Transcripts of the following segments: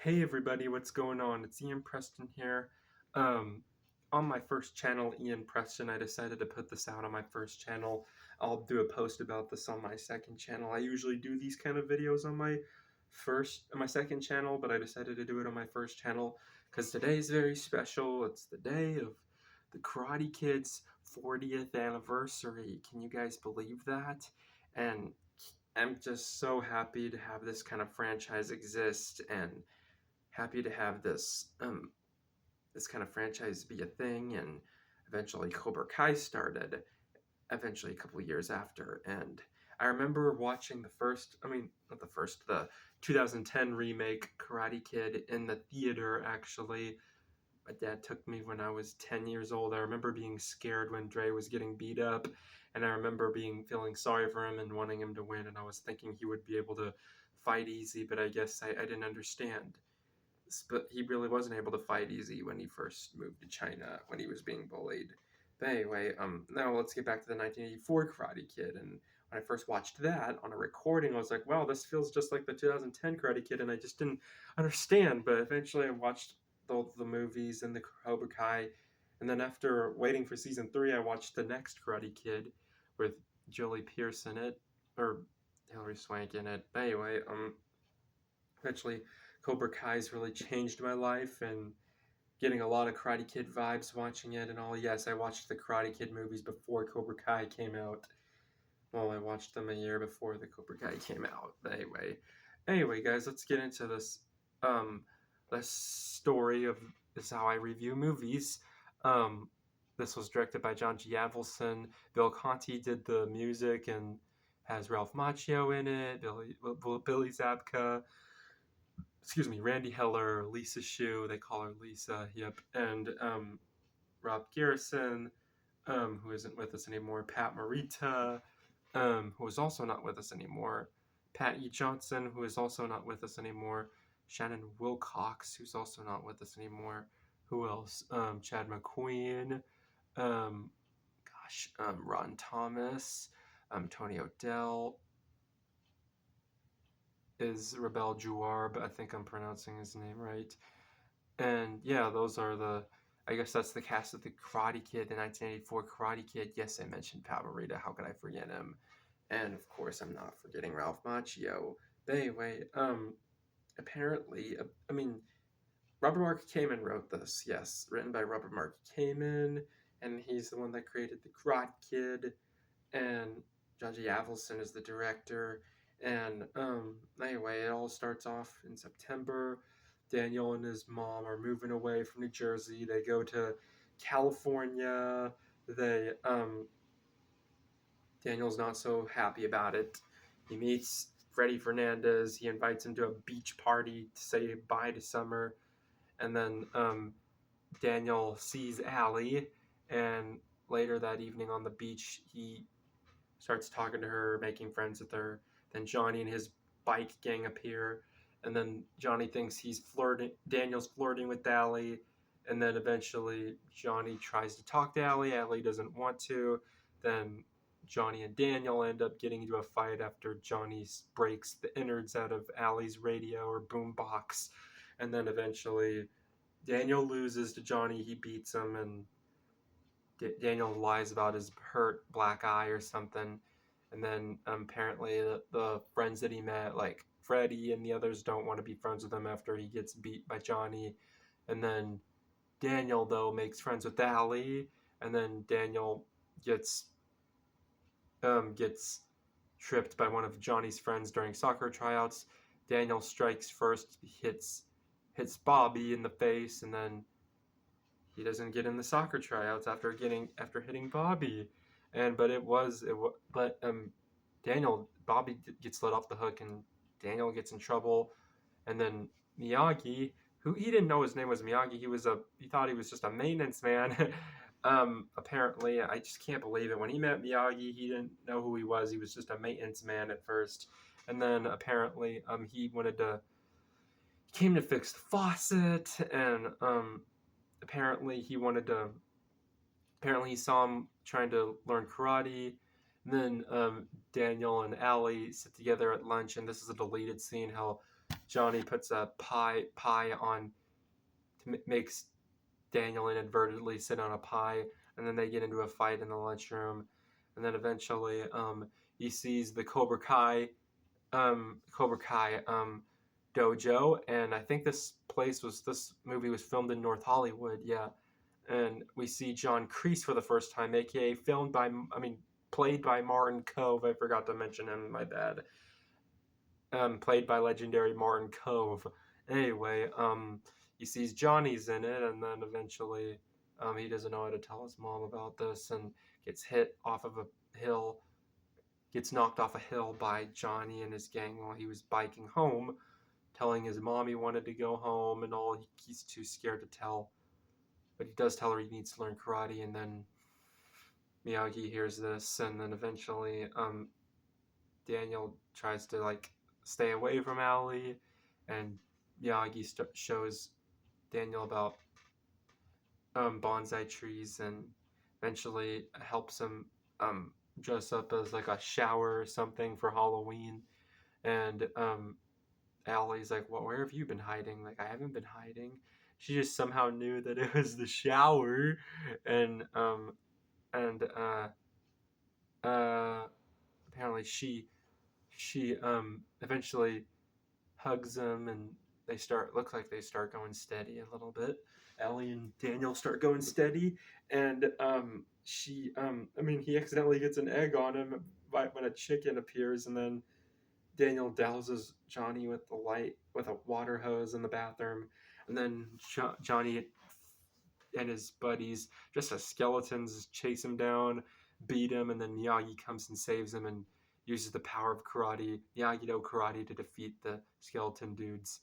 Hey everybody, what's going on? It's Ian Preston here. Um, on my first channel, Ian Preston, I decided to put this out on my first channel. I'll do a post about this on my second channel. I usually do these kind of videos on my second channel, but I decided to do it on my first channel because today is very special. It's the day of the Karate Kid's 40th anniversary. Can you guys believe that? And I'm just so happy to have this kind of franchise exist and happy to have this kind of franchise be a thing. And eventually Cobra Kai started eventually a couple of years after. And I remember watching the 2010 remake Karate Kid in the theater. Actually, my dad took me when I was 10 years old. I remember being scared when Dre was getting beat up, and I remember feeling sorry for him and wanting him to win, and I was thinking he would be able to fight easy, but I guess I didn't understand. But he really wasn't able to fight easy when he first moved to China when he was being bullied. But anyway, now let's get back to the 1984 Karate Kid. And when I first watched that on a recording, I was like, wow, this feels just like the 2010 Karate Kid, and I just didn't understand. But eventually, I watched the movies and the Cobra Kai, and then after waiting for season 3, I watched the next Karate Kid with Julie Pierce in it, or Hilary Swank in it. But anyway, eventually Cobra Kai's really changed my life and getting a lot of Karate Kid vibes watching it and all. Yes, I watched the Karate Kid movies before Cobra Kai came out. Well, I watched them a year before the Cobra Kai came out. But anyway, guys, let's get into um this story of this how I review movies. Um, this was directed by John G. Avildsen. Bill Conti did the music and has Ralph Macchio in it. Billy Zabka, Randy Heller, Lisa Shue, they call her Lisa, yep, and Rob Garrison, who isn't with us anymore, Pat Morita, who is also not with us anymore, Pat E. Johnson, who is also not with us anymore, Shannon Wilcox, who's also not with us anymore, who else? Chad McQueen, um, Ron Thomas, Tony O'Dell, is Rebel Juarb, I think I'm pronouncing his name right. And yeah, I guess that's the cast of the Karate Kid, the 1984 Karate Kid. Yes, I mentioned Pat Morita. How could I forget him? And of course, I'm not forgetting Ralph Macchio. But anyway, apparently, Robert Mark Kamen wrote this. Yes, written by Robert Mark Kamen, and he's the one that created the Karate Kid. And John G. Avildsen is the director. And anyway, it all starts off in September. Daniel and his mom are moving away from New Jersey. They go to California. They Daniel's not so happy about it. He meets Freddie Fernandez. He invites him to a beach party to say bye to summer. And then Daniel sees Allie, and later that evening on the beach, he starts talking to her, making friends with her. Then Johnny and his bike gang appear, and then Johnny thinks Daniel's flirting with Allie, and then eventually Johnny tries to talk to Allie. Allie doesn't want to. Then Johnny and Daniel end up getting into a fight after Johnny breaks the innards out of Allie's radio or boombox, and then eventually Daniel loses to Johnny. He beats him, and Daniel lies about his hurt black eye or something, and then apparently the friends that he met, like Freddie and the others, don't want to be friends with him after he gets beat by Johnny, and then Daniel though makes friends with Allie, and then Daniel gets tripped by one of Johnny's friends during soccer tryouts. Daniel strikes first, hits Bobby in the face, and then he doesn't get in the soccer tryouts after hitting Bobby, and but Daniel Bobby gets let off the hook, and Daniel gets in trouble, and then Miyagi, who he didn't know his name was Miyagi, he thought he was just a maintenance man. Apparently, I just can't believe it. When he met Miyagi, he didn't know who he was. He was just a maintenance man at first, and then apparently he came to fix the faucet, and apparently he wanted to apparently he saw him trying to learn karate. And then Daniel and Allie sit together at lunch, and this is a deleted scene. How Johnny puts a pie on makes Daniel inadvertently sit on a pie, and then they get into a fight in the lunchroom, and then eventually he sees the Cobra Kai dojo, and I think this movie was filmed in North Hollywood, yeah. And we see John Kreese for the first time, aka played by Martin Cove. I forgot to mention him, my bad. Played by legendary Martin Cove. Anyway, he sees Johnny's in it, and then eventually, he doesn't know how to tell his mom about this, and gets hit off of a hill, gets knocked off a hill by Johnny and his gang while he was biking home, telling his mom he wanted to go home and all. He's too scared to tell, but he does tell her he needs to learn karate, and then Miyagi hears this, and then eventually, Daniel tries to like stay away from Allie, and Miyagi shows Daniel about bonsai trees, and eventually helps him dress up as like a shower or something for Halloween. And Allie's like, "Well, where have you been hiding?" Like, I haven't been hiding. She just somehow knew that it was the shower, and and uh, apparently she eventually hugs him, and looks like they start going steady a little bit. Ellie and Daniel start going steady, and he accidentally gets an egg on him when a chicken appears, and then Daniel douses Johnny with a water hose in the bathroom, and then Johnny and his buddies, just as skeletons, chase him down, beat him, and then Miyagi comes and saves him and uses the power of karate, Miyagi-Do karate, to defeat the skeleton dudes.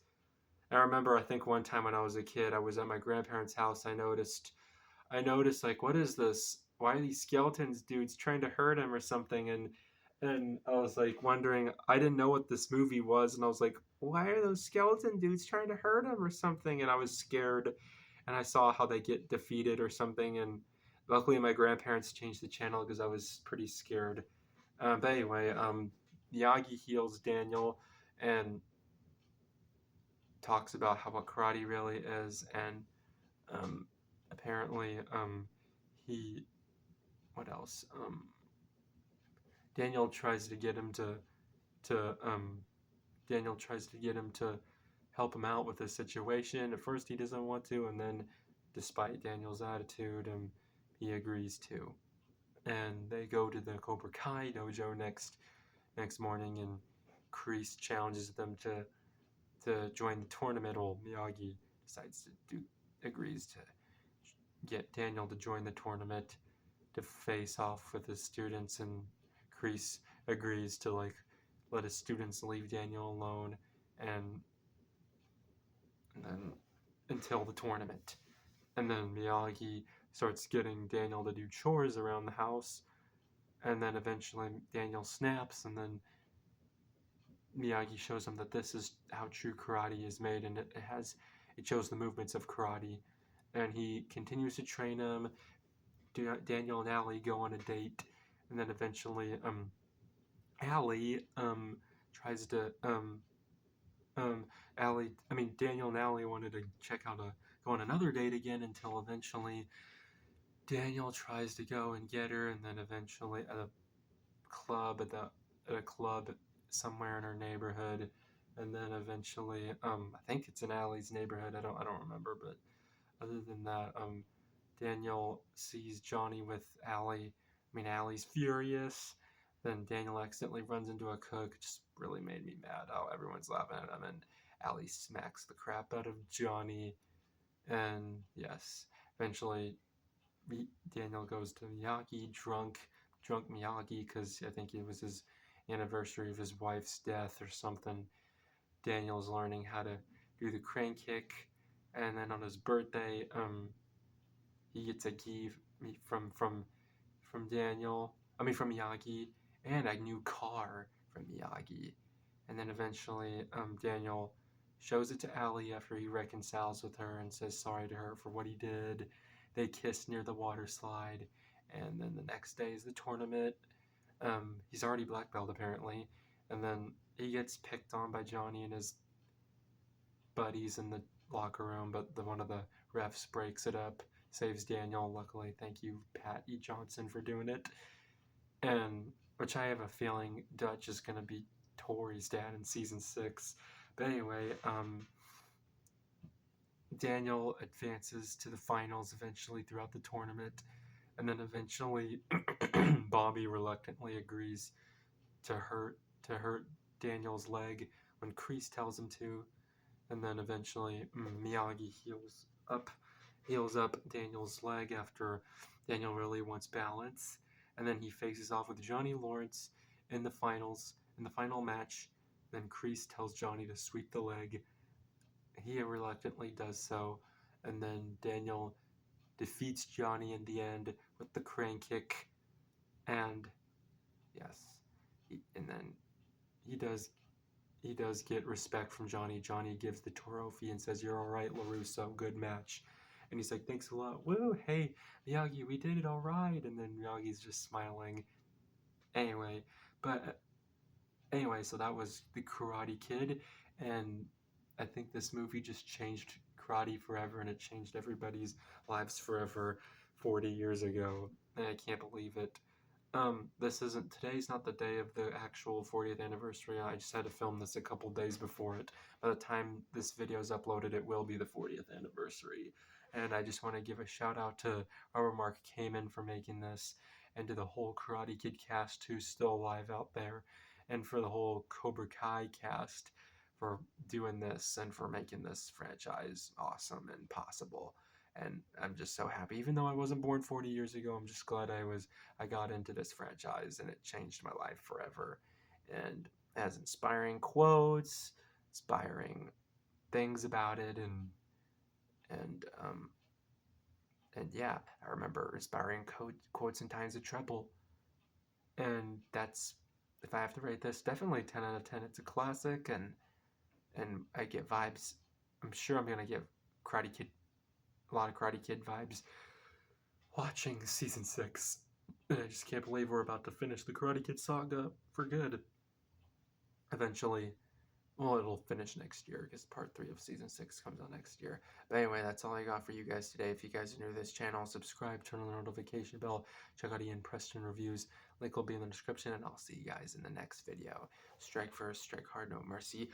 I remember, I think one time when I was a kid, I was at my grandparents' house. I noticed like, what is this? Why are these skeletons dudes trying to hurt him or something? And I was like wondering. I didn't know what this movie was, and I was like, why are those skeleton dudes trying to hurt him or something? And I was scared, and I saw how they get defeated or something. And luckily, my grandparents changed the channel because I was pretty scared. But anyway, Miyagi heals Daniel and talks about how what karate really is, and um, apparently, he what else? Daniel tries to get him to Daniel tries to get him to help him out with the situation. At first, he doesn't want to, and then, despite Daniel's attitude, he agrees to. And they go to the Cobra Kai dojo next morning, and Kreese challenges them to join the tournament. Well, Miyagi decides to agrees to get Daniel to join the tournament to face off with his students, and Kreese agrees to like let his students leave Daniel alone, and then until the tournament. And then Miyagi starts getting Daniel to do chores around the house, and then eventually Daniel snaps, and then Miyagi shows him that this is how true karate is made, and it shows the movements of karate, and he continues to train him. Daniel and Allie go on a date, and then eventually Allie tries to Daniel and Allie wanted to go on another date again, until eventually Daniel tries to go and get her, and then eventually at a club somewhere in her neighborhood, and then eventually I think it's in Allie's neighborhood. I don't remember, but other than that, Daniel sees Johnny with Allie. Allie's furious. Then Daniel accidentally runs into a cook. It just really made me mad how everyone's laughing at him, and Allie smacks the crap out of Johnny. And yes, eventually Daniel goes to Miyagi drunk Miyagi, because I think it was his anniversary of his wife's death or something. Daniel's learning how to do the crane kick, and then on his birthday, he gets a gift from Miyagi, and a new car from Miyagi. And then eventually, Daniel shows it to Allie after he reconciles with her and says sorry to her for what he did. They kiss near the water slide, and then the next day is the tournament. He's already black belt apparently, and then he gets picked on by Johnny and his buddies in the locker room, but one of the refs breaks it up, saves Daniel. Luckily, thank you, Pat E. Johnson, for doing it. And which I have a feeling Dutch is going to be Tori's dad in season 6. But anyway, Daniel advances to the finals eventually throughout the tournament, and then eventually Bobby reluctantly agrees to hurt Daniel's leg when Kreese tells him to, and then eventually Miyagi heals up Daniel's leg after Daniel really wants balance, and then he faces off with Johnny Lawrence in the final match. Then Kreese tells Johnny to sweep the leg. He reluctantly does so, and then Daniel defeats Johnny in the end with the crane kick, and yes, and then he does get respect from Johnny. Johnny gives the trophy and says, "You're all right, LaRusso. Good match." And he's like, "Thanks a lot. Woo, hey, Miyagi, we did it all right." And then Miyagi's just smiling. Anyway, so that was The Karate Kid, and I think this movie just changed karate forever, and it changed everybody's lives forever 40 years ago, and I can't believe it. Today's not the day of the actual 40th anniversary. I just had to film this a couple days before it. By the time this video is uploaded, it will be the 40th anniversary. And I just want to give a shout out to Robert Mark Kamen for making this, and to the whole Karate Kid cast who's still alive out there, and for the whole Cobra Kai cast for doing this and for making this franchise awesome and possible. And I'm just so happy. Even though I wasn't born 40 years ago, I'm just glad I got into this franchise, and it changed my life forever. And it has inspiring quotes, inspiring things about it, and yeah, I remember inspiring quotes in times of trouble. And that's, if I have to rate this, definitely 10 out of 10. It's a classic, and I get vibes. I'm sure I'm gonna get Karate Kid, a lot of Karate Kid vibes watching season 6. And I just can't believe we're about to finish the Karate Kid saga for good. Eventually, well, it'll finish next year because part 3 of season 6 comes out next year. But anyway, that's all I got for you guys today. If you guys are new to this channel, subscribe, turn on the notification bell, check out Ian Preston reviews. Link will be in the description, and I'll see you guys in the next video. Strike first, strike hard, no mercy.